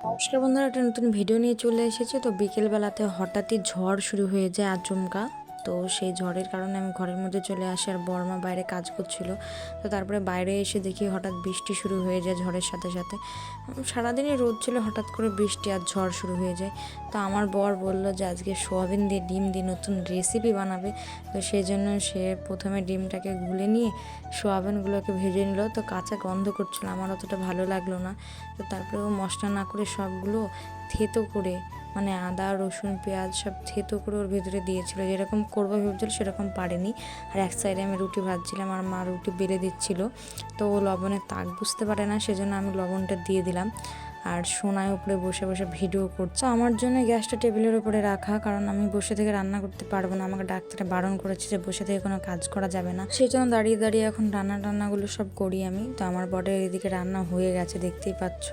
নমস্কার বন্ধুরা, একটা নতুন ভিডিও নিয়ে চলে এসেছে। তো বিকেলবেলাতে হঠাৎই ঝড় শুরু হয়ে যায় আচমকা। তো সেই ঝড়ের কারণে আমি ঘরের মধ্যে চলে আসি, আর বড়মা বাইরে কাজ করছিল। তো তারপরে বাইরে এসে দেখি হঠাৎ বৃষ্টি শুরু হয়ে যায় ঝড়ের সাথে সাথে। সারাদিনই রোদ ছিল, হঠাৎ করে বৃষ্টি আর ঝড় শুরু হয়ে যায়। তো আমার বর বলল যে আজকে সোয়াবিন দিয়ে ডিম দিয়ে নতুন রেসিপি বানাবে। তো সেই জন্য সে প্রথমে ডিমটাকে গুলে নিয়ে সোয়াবিনগুলোকে ভেজে নিল। তো কাঁচা গন্ধ করছিল, আমার অতটা ভালো লাগলো না। তো তারপরে ও মশলা না করে সবগুলো থেতো করে, মানে আদা রসুন পেঁয়াজ সব থেতো করে ওর ভেতরে দিয়েছিল। যেরকম করবো ভেবেছিল সেরকম পারেনি। আর এক সাইডে আমি রুটি ভাজছিলাম, আর মা রুটি বেলে দিচ্ছিল। তো ও লবণের তাক বুঝতে পারে না, সেজন্য আমি লবণটা দিয়ে দিলাম। আর সোনায় উপরে বসে বসে ভিডিও করছে। আমার জন্য গ্যাসটা টেবিলের উপরে রাখা, কারণ আমি বসে থেকে রান্না করতে পারবো না। আমাকে ডাক্তারে বারণ করেছে যে বসে থেকে কোনো কাজ করা যাবে না। সেই জন্য দাঁড়িয়ে দাঁড়িয়ে এখন রান্নাগুলো সব করি আমি। তো আমার বরের এদিকে রান্না হয়ে গেছে, দেখতেই পাচ্ছ।